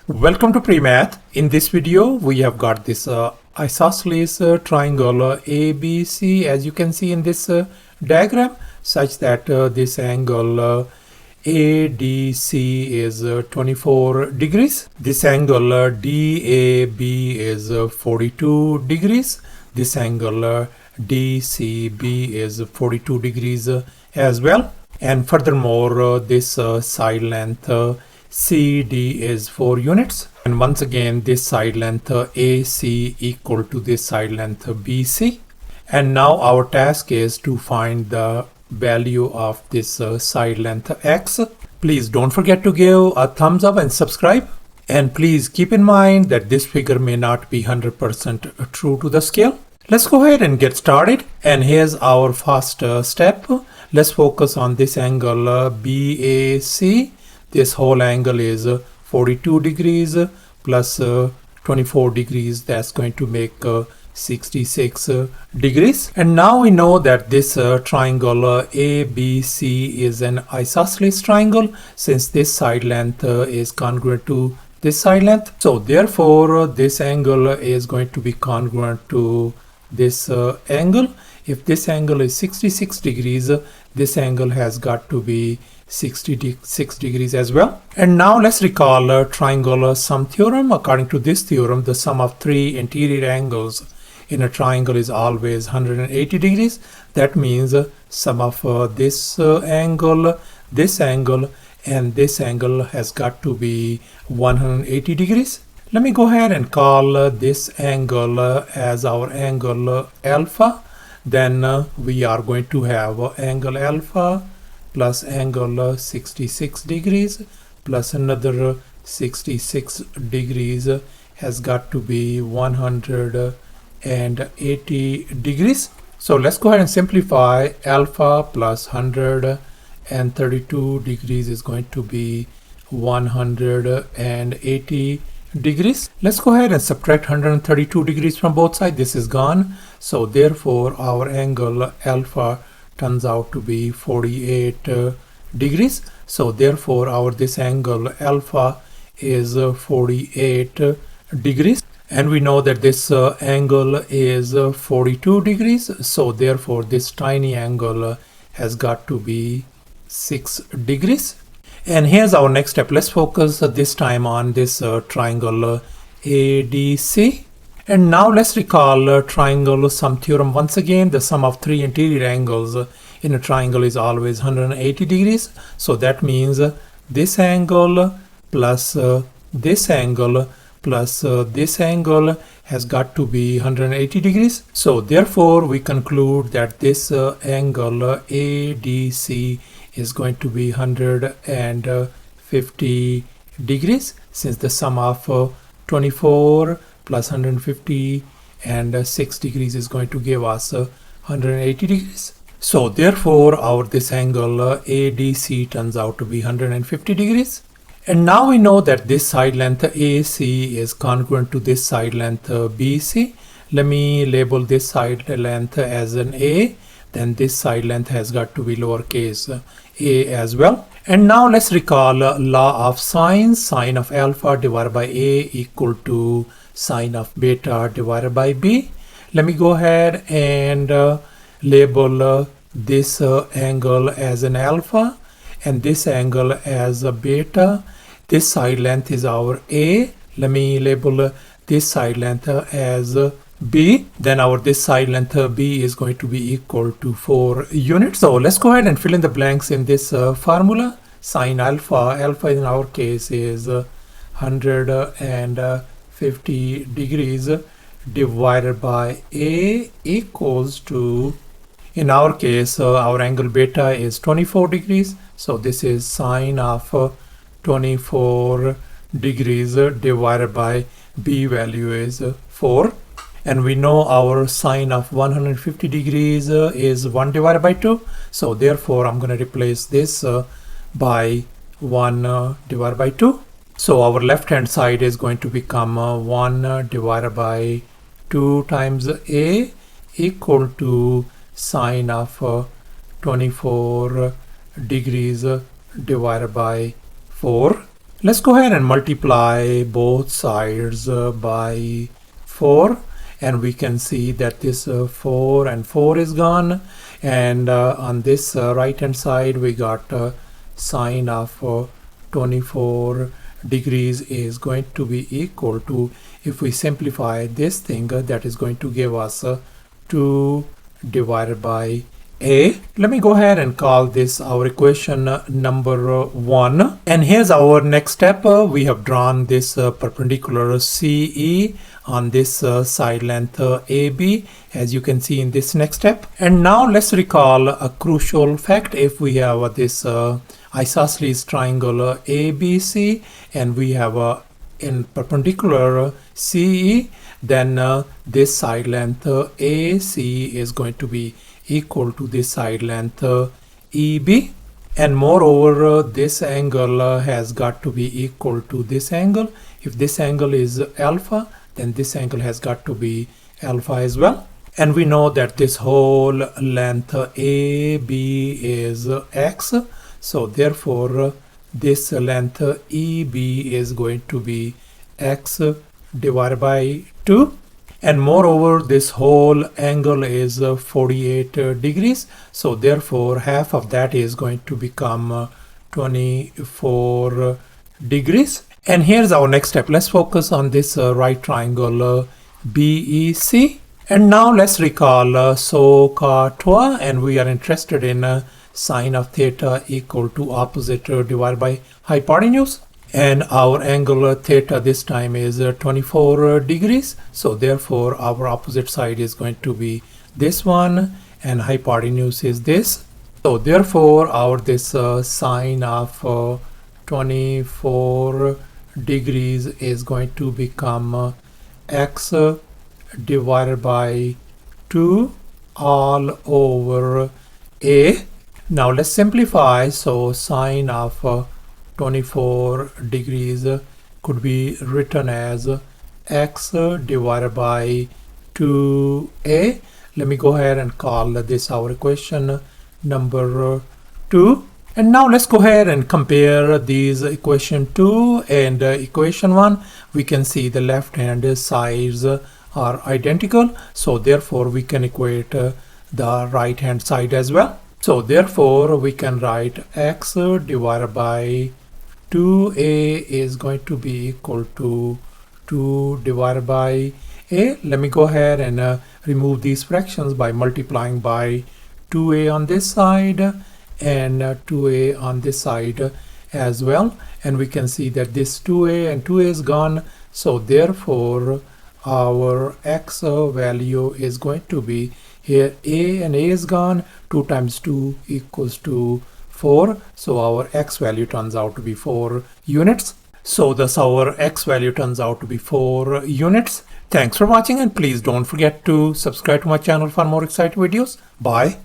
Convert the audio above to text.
Welcome to PreMath. In this video, we have got this isosceles triangle ABC, as you can see in this diagram, such that this angle ADC is 24 degrees. This angle DAB is 42 degrees. This angle DCB is 42 degrees as well. And furthermore, this side length CD is 4 units, and once again this side length AC equal to this side length BC. And now our task is to find the value of this side length X. Please don't forget to give a thumbs up and subscribe, and please keep in mind that this figure may not be 100% true to the scale. Let's go ahead and get started, and here's our first step. Let's focus on this angle BAC. This whole angle is 42 degrees plus 24 degrees. That's going to make 66 degrees. And now we know that this triangle ABC is an isosceles triangle, since this side length is congruent to this side length. So therefore this angle is going to be congruent to this angle. If this angle is 66 degrees, this angle has got to be 66 degrees as well. And now let's recall triangle sum theorem. According to this theorem, the sum of three interior angles in a triangle is always 180 degrees. That means sum of this angle, and this angle has got to be 180 degrees. Let me go ahead and call this angle as our angle alpha. Then we are going to have angle alpha plus angle 66 degrees plus another 66 degrees has got to be 180 degrees. So let's go ahead and simplify. Alpha plus 132 degrees is going to be 180 degrees. Let's go ahead and subtract 132 degrees from both sides. This is gone. So therefore our angle alpha turns out to be 48 degrees. So therefore this angle alpha is 48 degrees. And we know that this angle is 42 degrees. So therefore this tiny angle has got to be 6 degrees. And here's our next step. Let's focus this time on this triangle ADC. And now let's recall triangle sum theorem. Once again, the sum of three interior angles in a triangle is always 180 degrees. So that means this angle plus this angle plus this angle has got to be 180 degrees. So therefore we conclude that this angle ADC is going to be 150 degrees, since the sum of 24 plus 150 and 6 degrees is going to give us 180 degrees. So therefore this angle ADC turns out to be 150 degrees. And now we know that this side length AC is congruent to this side length BC. Let me label this side length as an A. Then this side length has got to be lowercase a as well. And now let's recall law of sines. Sine of alpha divided by A equal to sine of beta divided by B. Let me go ahead and label this angle as an alpha and this angle as a beta. This side length is our A. Let me label this side length as B. Then this side length B is going to be equal to 4 units. So let's go ahead and fill in the blanks in this formula. Sine alpha in our case is 150 degrees divided by A equals to, in our case our angle beta is 24 degrees. So this is sine of 24 degrees divided by B value is 4. And we know our sine of 150 degrees is 1 divided by 2. So therefore I'm going to replace this by 1 divided by 2. So our left hand side is going to become 1 divided by 2 times A equal to sine of 24 degrees divided by 4. Let's go ahead and multiply both sides by 4, and we can see that this 4 and 4 is gone, and on this right hand side we got sine of 24 degrees is going to be equal to, if we simplify this thing, that is going to give us 2 divided by a. Let me go ahead and call this our equation number 1. And here's our next step. We have drawn this perpendicular CE on this side length AB, as you can see in this next step. And now let's recall a crucial fact. If we have this isosceles triangle ABC and we have in perpendicular CE, then this side length AC is going to be equal to this side length EB, and moreover this angle has got to be equal to this angle. If this angle is alpha, then this angle has got to be alpha as well. And we know that this whole length AB is x, so therefore this length EB is going to be x divided by 2. And moreover this whole angle is 48 degrees, so therefore half of that is going to become 24 degrees. And here's our next step. Let's focus on this right triangle BEC. And now let's recall SOHCAHTOA, and we are interested in sine of theta equal to opposite divided by hypotenuse. And our angle theta this time is 24 degrees, so therefore our opposite side is going to be this one and hypotenuse is this. So therefore our this sine of 24 degrees is going to become x divided by 2 all over a. Now let's simplify. So sine of 24 degrees could be written as x divided by 2a. Let me go ahead and call this our equation number 2. And now let's go ahead and compare these equation 2 and equation 1. We can see the left hand sides are identical, so therefore we can equate the right hand side as well. So therefore we can write x divided by 2a is going to be equal to 2 divided by a. Let me go ahead and remove these fractions by multiplying by 2a on this side and 2a on this side as well. And we can see that this 2a and 2a is gone. So therefore our x value is going to be, here a and a is gone, 2 times 2 equals to 4, so our x value turns out to be 4 units. So thus our x value turns out to be 4 units. Thanks for watching, and please don't forget to subscribe to my channel for more exciting videos. Bye.